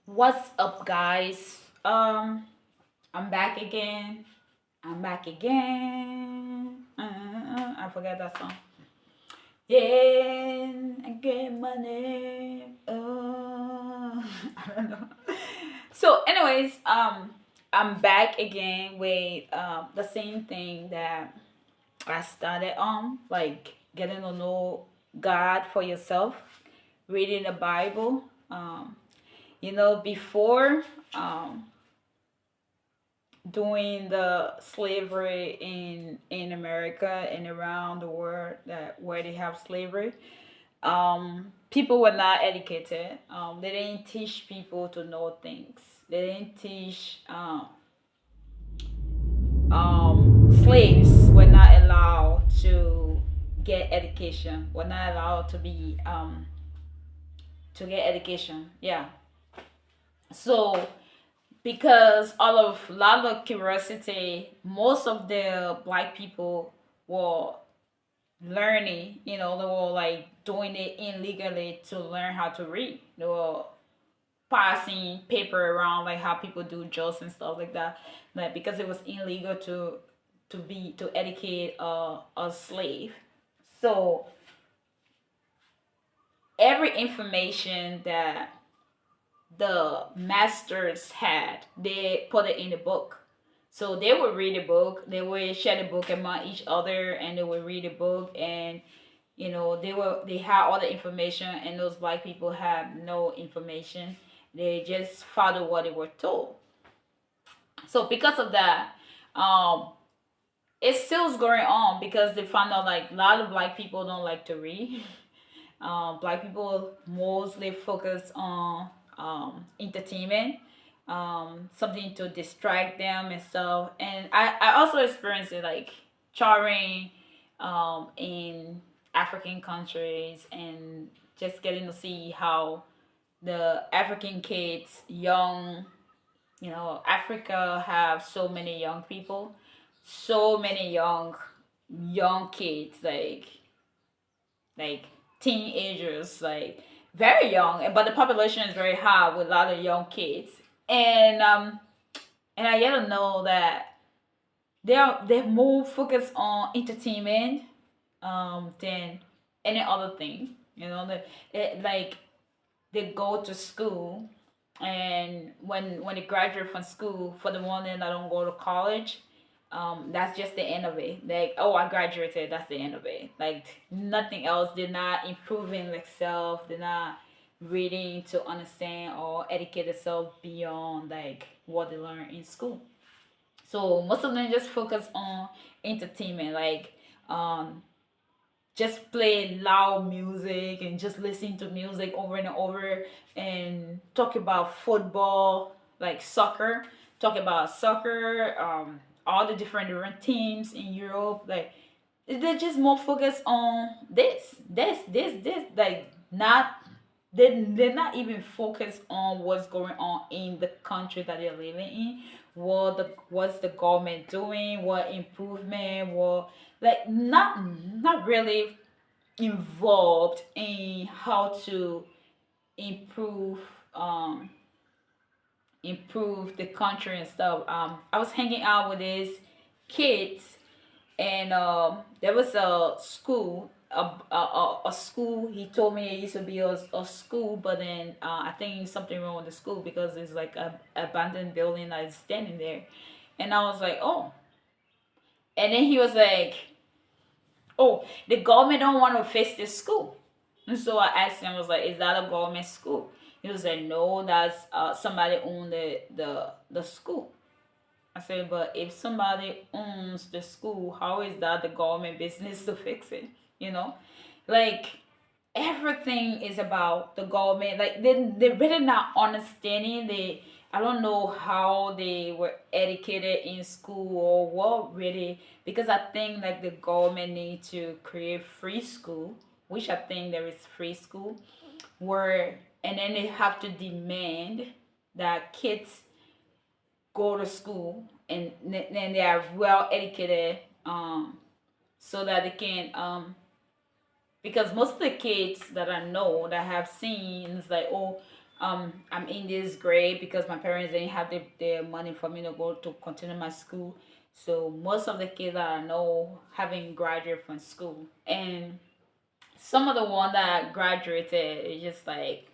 What's up, guys? I'm back again. I'm back again. I forgot that song. Yeah, I get money. I don't know. So, anyways, I'm back again with the same thing that I started on, like getting to know God for yourself, reading the Bible. Before um, doing the slavery in America and around the world that where they have slavery, people were not educated. They didn't teach people to know things. They didn't teach slaves were not allowed to get education. Were not allowed to get education. Yeah. So because all of a lot of curiosity, most of the black people were learning, they were like doing it illegally to learn how to read. They were passing paper around like how people do jobs and stuff like that. Like because it was illegal to educate a slave. So every information that the masters had, they put it in the book. So they would read the book, they would share the book among each other, and they would read the book, and they had all the information, and those black people had no information. They just followed what they were told. So because of that, um, it's still going on because they found out like a lot of black people don't like to read. Black people mostly focus on entertainment, something to distract them and stuff. And I also experienced it like touring in African countries and just getting to see how the African kids, young, Africa have so many young people, so many young kids, like teenagers, like very young, but the population is very high with a lot of young kids. And I get to know that they're more focused on entertainment than any other thing. Like they go to school, and when they graduate from school, for the one that don't go to college, that's just the end of it. Like, oh, I graduated, that's the end of it. Like nothing else. They're not improving themselves. They're not reading to understand or educate themselves beyond like what they learn in school. So most of them just focus on entertainment, like um just play loud music and just listen to music over and over, and talk about football, like soccer, talk about soccer, all the different teams in Europe. Like they're just more focused on this, like not they're not even focused on what's going on in the country that they're living in. What's the government doing? What improvement? What, like, not really involved in how to improve um improve the country and stuff. I was hanging out with these kids, and there was a school, a school. He told me it used to be a school, but then I think something wrong with the school because it's like a abandoned building that is standing there. And I was like, oh. And then he was like, oh, the government don't want to fix this school. And so I asked him, I was like, is that a government school? He was like, no, that's somebody owned the school. I said, but if somebody owns the school, how is that the government business to fix it? You know, like everything is about the government. Like they really not understanding. I don't know how they were educated in school or what really, because I think like the government need to create free school, which I think there is free school where, and then they have to demand that kids go to school, and then they are well educated, so that they can because most of the kids that I know that have seen is like, oh, I'm in this grade because my parents didn't have the money for me to go to continue my school. So most of the kids that I know haven't graduated from school, and some of the one that graduated is just like,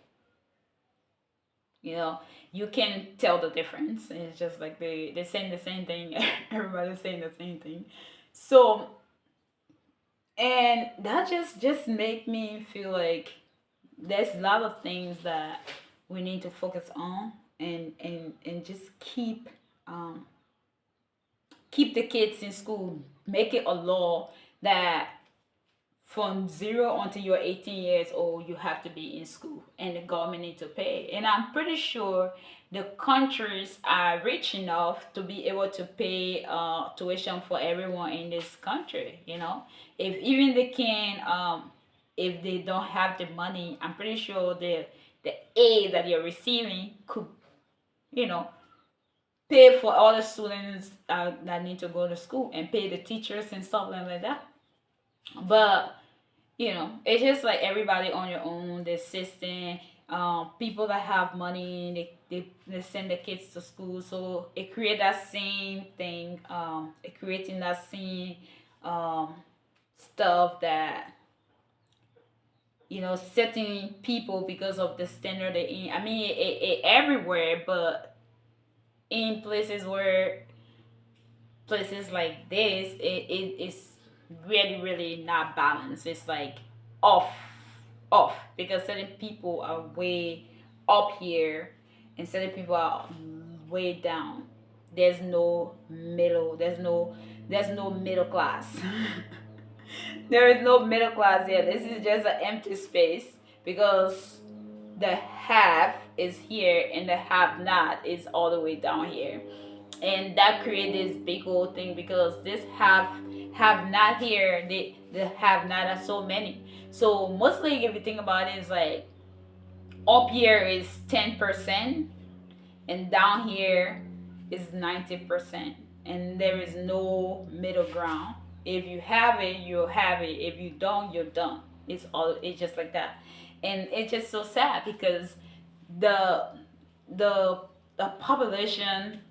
you know, you can tell the difference. It's just like they're saying the same thing. Everybody's saying the same thing. So, and that just make me feel like there's a lot of things that we need to focus on, and just um keep the kids in school. Make it a law that from zero until you're 18 years old, you have to be in school, and the government need to pay. And I'm pretty sure the countries are rich enough to be able to pay tuition for everyone in this country. If even they can, if they don't have the money, I'm pretty sure the aid that you're receiving could, you know, pay for all the students that need to go to school, and pay the teachers and stuff like that. But it's just like everybody on your own. The system, people that have money, they send the kids to school, so it create that same thing. It creating that same um, stuff that setting people because of the standard they in. I mean, it everywhere, but in places like this, it's really really not balanced. It's like off off because certain people are way up here and certain people are way down. There's no middle class. There is no middle class here. This is just an empty space because the have is here and the have not is all the way down here. And that created this big old thing because this have not here, the have not are so many. So mostly if you think about it, it's like up here is 10% and down here is 90%, and there is no middle ground. If you have it, you have it. If you don't, you're done. It's just like that. And it's just so sad because the the the population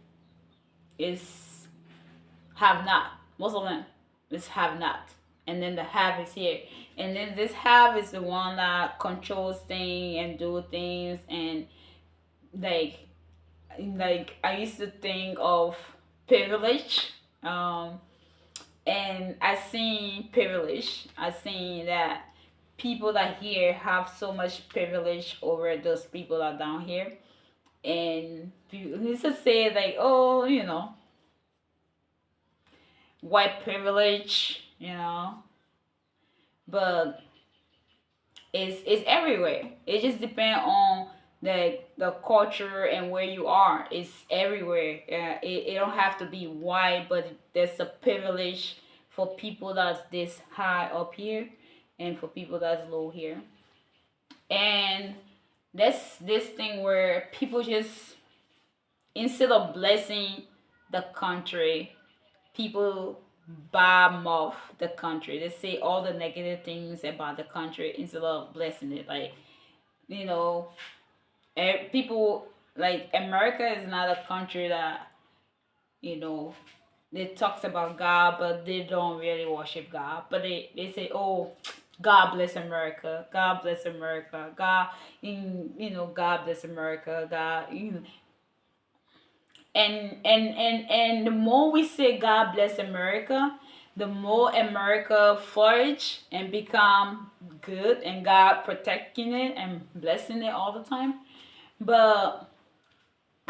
is have not. Most of them is have not. And then the have is here. And then this have is the one that controls things and do things, and like I used to think of privilege. And I seen privilege. I seen that people that here have so much privilege over those people that are down here. And people used to say like, oh, white privilege, but it's everywhere. It just depends on the culture and where you are. It's everywhere. It don't have to be white, but there's a privilege for people that's this high up here, and for people that's low here. And that's this thing where people just, instead of blessing the country, people bomb off the country. They say all the negative things about the country instead of blessing it. Like, you know, people like America is not a country that, you know, they talks about God, but they don't really worship God. But they say, oh, God bless America. God bless America. God, God bless America. God, and the more we say God bless America, the more America flourish and become good, and God protecting it and blessing it all the time. But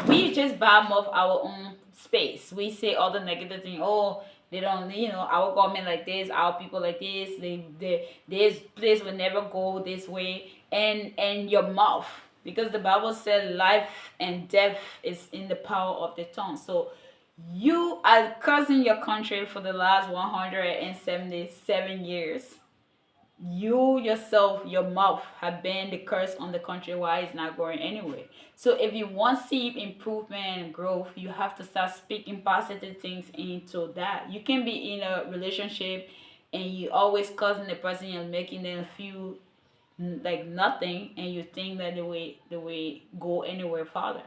we just bomb off our own space. We say all the negative thing. Oh, they don't, our government like this, our people like this. This place will never go this way. And your mouth, because the Bible said life and death is in the power of the tongue. So you are cursing your country for the last 177 years. You yourself, your mouth, have been the curse on the country, why it's not growing anyway. So if you want to see improvement and growth, you have to start speaking positive things into that. You can be in a relationship and you always causing the person and making them feel like nothing, and you think that they will go anywhere farther.